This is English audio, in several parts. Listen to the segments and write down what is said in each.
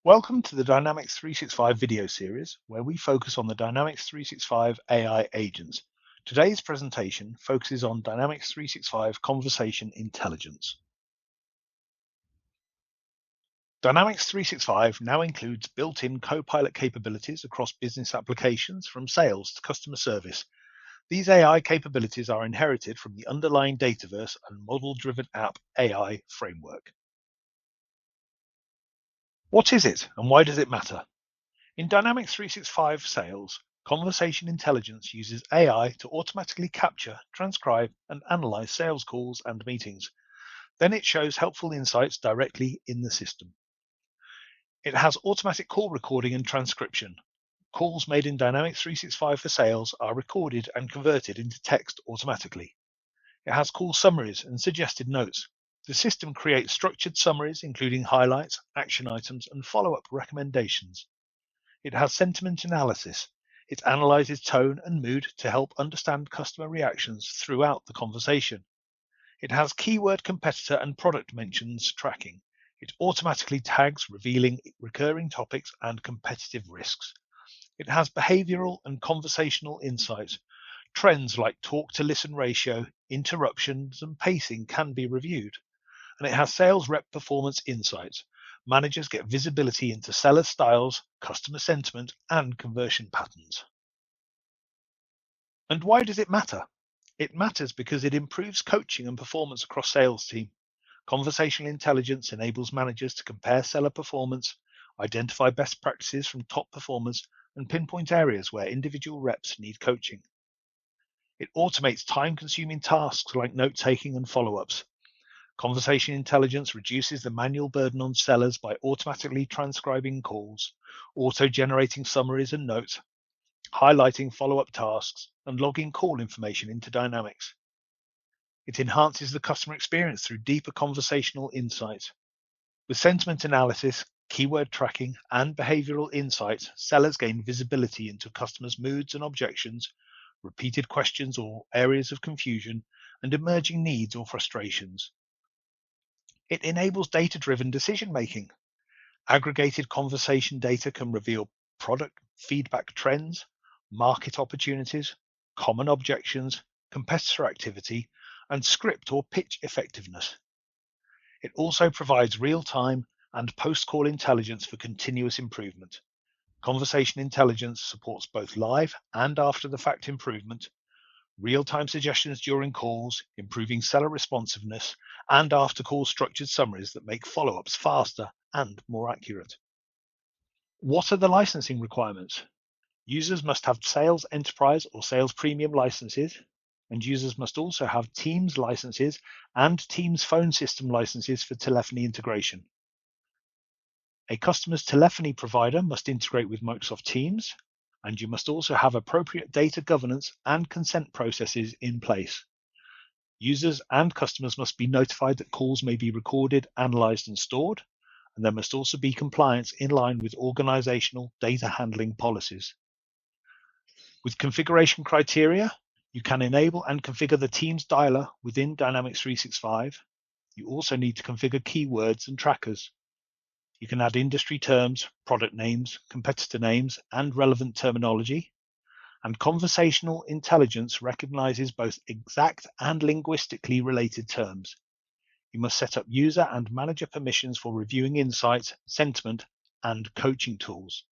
Welcome to the Dynamics 365 video series, where we focus on the Dynamics 365 AI agents. Today's presentation focuses on Dynamics 365 Conversation Intelligence. Dynamics 365 now includes built-in Copilot capabilities across business applications from sales to customer service. These AI capabilities are inherited from the underlying Dataverse and model-driven app AI framework. What is it and why does it matter? In Dynamics 365 Sales, Conversation Intelligence uses AI to automatically capture, transcribe, and analyze sales calls and meetings. Then it shows helpful insights directly in the system. It has automatic call recording and transcription. Calls made in Dynamics 365 for Sales are recorded and converted into text automatically. It has call summaries and suggested notes. The system creates structured summaries, including highlights, action items, and follow-up recommendations. It has sentiment analysis. It analyzes tone and mood to help understand customer reactions throughout the conversation. It has keyword competitor and product mentions tracking. It automatically tags, revealing recurring topics and competitive risks. It has behavioral and conversational insights. Trends like talk to listen ratio, interruptions, and pacing can be reviewed. And it has sales rep performance insights. Managers get visibility into seller styles, customer sentiment, and conversion patterns. And why does it matter? It matters because it improves coaching and performance across sales team. Conversational intelligence enables managers to compare seller performance, identify best practices from top performers, and pinpoint areas where individual reps need coaching. It automates time-consuming tasks like note-taking and follow-ups. Conversation intelligence reduces the manual burden on sellers by automatically transcribing calls, auto-generating summaries and notes, highlighting follow-up tasks, and logging call information into Dynamics. It enhances the customer experience through deeper conversational insights. With sentiment analysis, keyword tracking, and behavioral insights, sellers gain visibility into customers' moods and objections, repeated questions or areas of confusion, and emerging needs or frustrations. It enables data-driven decision-making. Aggregated conversation data can reveal product feedback trends, market opportunities, common objections, competitor activity, and script or pitch effectiveness. It also provides real-time and post-call intelligence for continuous improvement. Conversation intelligence supports both live and after-the-fact improvement, real-time suggestions during calls, improving seller responsiveness, and after-call structured summaries that make follow-ups faster and more accurate. What are the licensing requirements? Users must have Sales Enterprise or Sales Premium licenses, and users must also have Teams licenses and Teams phone system licenses for telephony integration. A customer's telephony provider must integrate with Microsoft Teams, and you must also have appropriate data governance and consent processes in place. Users and customers must be notified that calls may be recorded, analyzed, and stored, and there must also be compliance in line with organizational data handling policies. With configuration criteria, you can enable and configure the Teams dialer within Dynamics 365. You also need to configure keywords and trackers. You can add industry terms, product names, competitor names, and relevant terminology. And conversational intelligence recognizes both exact and linguistically related terms. You must set up user and manager permissions for reviewing insights, sentiment, and coaching tools.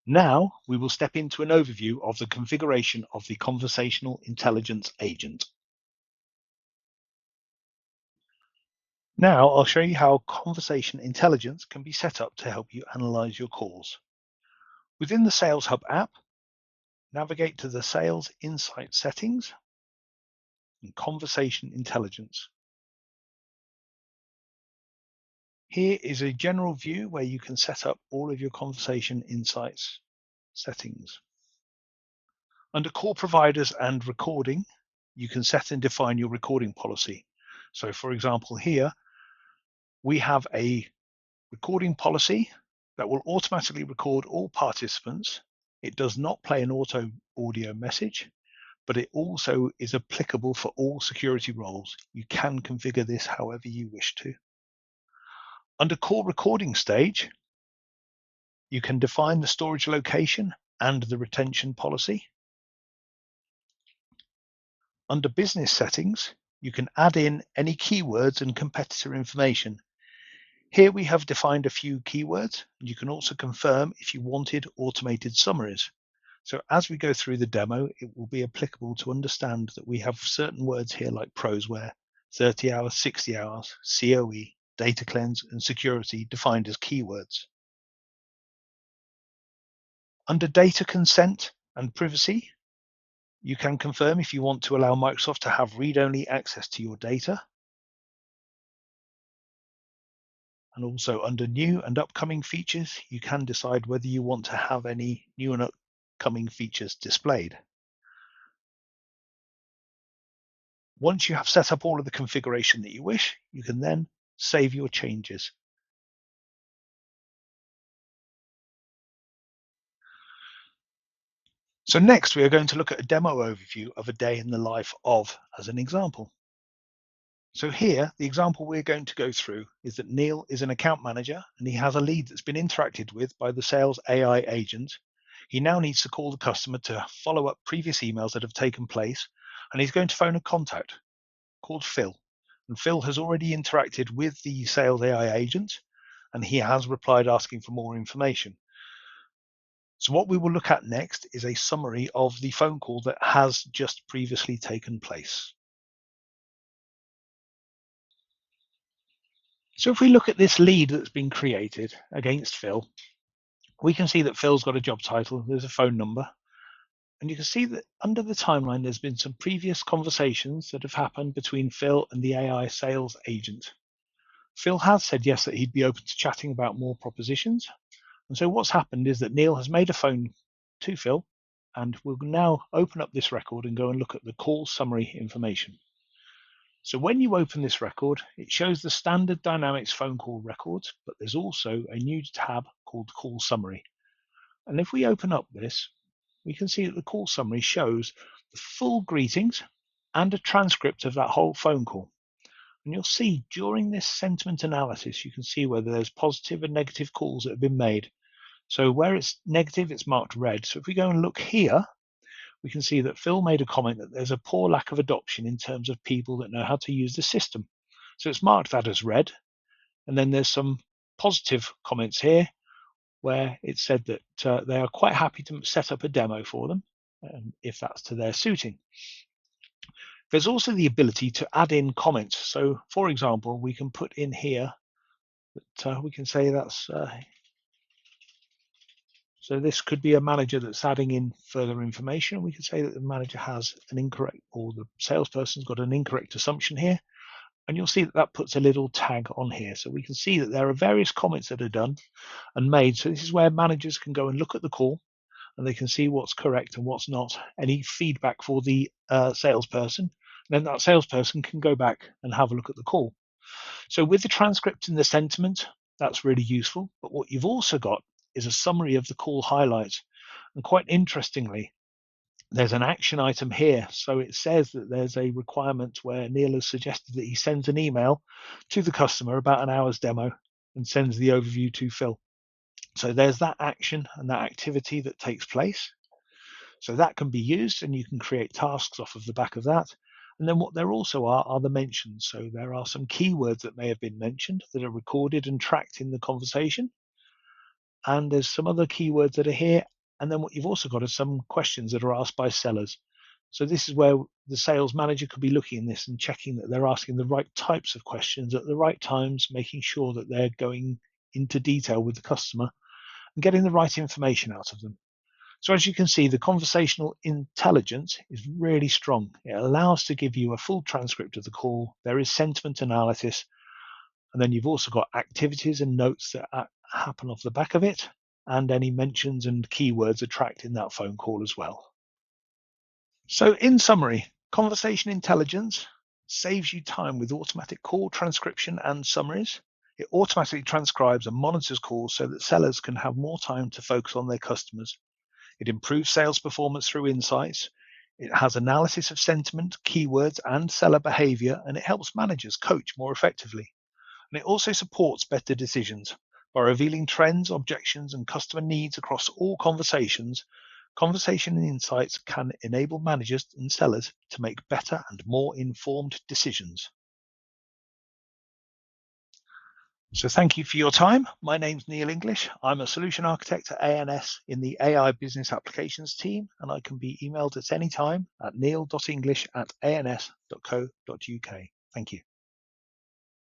Now we will step into an overview of the configuration of the conversational intelligence agent. Now I'll show you how conversation intelligence can be set up to help you analyze your calls. Within the Sales Hub app, navigate to the Sales Insight settings and Conversation Intelligence. Here is a general view where you can set up all of your conversation insights settings. Under Call Providers and Recording, you can set and define your recording policy. So for example, here we have a recording policy that will automatically record all participants. It does not play an auto audio message, but it also is applicable for all security roles. You can configure this however you wish to. Under call recording stage, you can define the storage location and the retention policy. Under business settings, you can add in any keywords and competitor information. Here we have defined a few keywords, and you can also confirm if you wanted automated summaries. So as we go through the demo, it will be applicable to understand that we have certain words here like proseware, 30 hours, 60 hours, COE, data cleanse, and security defined as keywords. Under data consent and privacy, you can confirm if you want to allow Microsoft to have read-only access to your data. And also under new and upcoming features, you can decide whether you want to have any new and upcoming features displayed. Once you have set up all of the configuration that you wish, you can then save your changes. So next, we are going to look at a demo overview of a day in the life of as an example. So here, the example we're going to go through is that Neil is an account manager and he has a lead that's been interacted with by the sales AI agent. He now needs to call the customer to follow up previous emails that have taken place, and he's going to phone a contact called Phil. And Phil has already interacted with the sales AI agent, and he has replied asking for more information. So what we will look at next is a summary of the phone call that has just previously taken place. So if we look at this lead that's been created against Phil, we can see that Phil's got a job title, there's a phone number, and you can see that under the timeline there's been some previous conversations that have happened between Phil and the AI sales agent. Phil has said yes, that he'd be open to chatting about more propositions. And so what's happened is that Neil has made a phone to Phil, and we'll now open up this record and go and look at the call summary information. So when you open this record, it shows the standard Dynamics phone call records, but there's also a new tab called Call Summary. And if we open up this, we can see that the call summary shows the full greetings and a transcript of that whole phone call. And you'll see during this sentiment analysis, you can see whether there's positive and negative calls that have been made. So where it's negative, it's marked red. So if we go and look here, we can see that Phil made a comment that there's a poor lack of adoption in terms of people that know how to use the system. So it's marked that as red. And then there's some positive comments here where it said that they are quite happy to set up a demo for them, if that's to their suiting. There's also the ability to add in comments. So for example, we can put in here that we can say that's so this could be a manager that's adding in further information. We can say that the manager has an incorrect, or the salesperson's got an incorrect assumption here. And you'll see that that puts a little tag on here. So we can see that there are various comments that are done and made. So this is where managers can go and look at the call, and they can see what's correct and what's not, any feedback for the salesperson. Then that salesperson can go back and have a look at the call. So with the transcript and the sentiment, that's really useful. But what you've also got is a summary of the call highlights. And quite interestingly, there's an action item here. So it says that there's a requirement where Neil has suggested that he sends an email to the customer about an hour's demo and sends the overview to Phil. So there's that action and that activity that takes place. So that can be used, and you can create tasks off of the back of that. And then what there also are the mentions. So there are some keywords that may have been mentioned that are recorded and tracked in the conversation. And there's some other keywords that are here. And then what you've also got is some questions that are asked by sellers. So this is where the sales manager could be looking at this and checking that they're asking the right types of questions at the right times, making sure that they're going into detail with the customer and getting the right information out of them. So as you can see, the conversational intelligence is really strong. It allows to give you a full transcript of the call. There is sentiment analysis, and then you've also got activities and notes that happen off the back of it, and any mentions and keywords are tracked in that phone call as well. So in summary, conversation intelligence saves you time with automatic call transcription and summaries. It automatically transcribes and monitors calls so that sellers can have more time to focus on their customers. It improves sales performance through insights. It has analysis of sentiment, keywords, and seller behavior, and it helps managers coach more effectively. And it also supports better decisions. By revealing trends, objections, and customer needs across all conversations, conversation and insights can enable managers and sellers to make better and more informed decisions. So thank you for your time. My name's Neil English. I'm a solution architect at ANS in the AI Business Applications team, and I can be emailed at any time at neil.english@ans.co.uk. Thank you.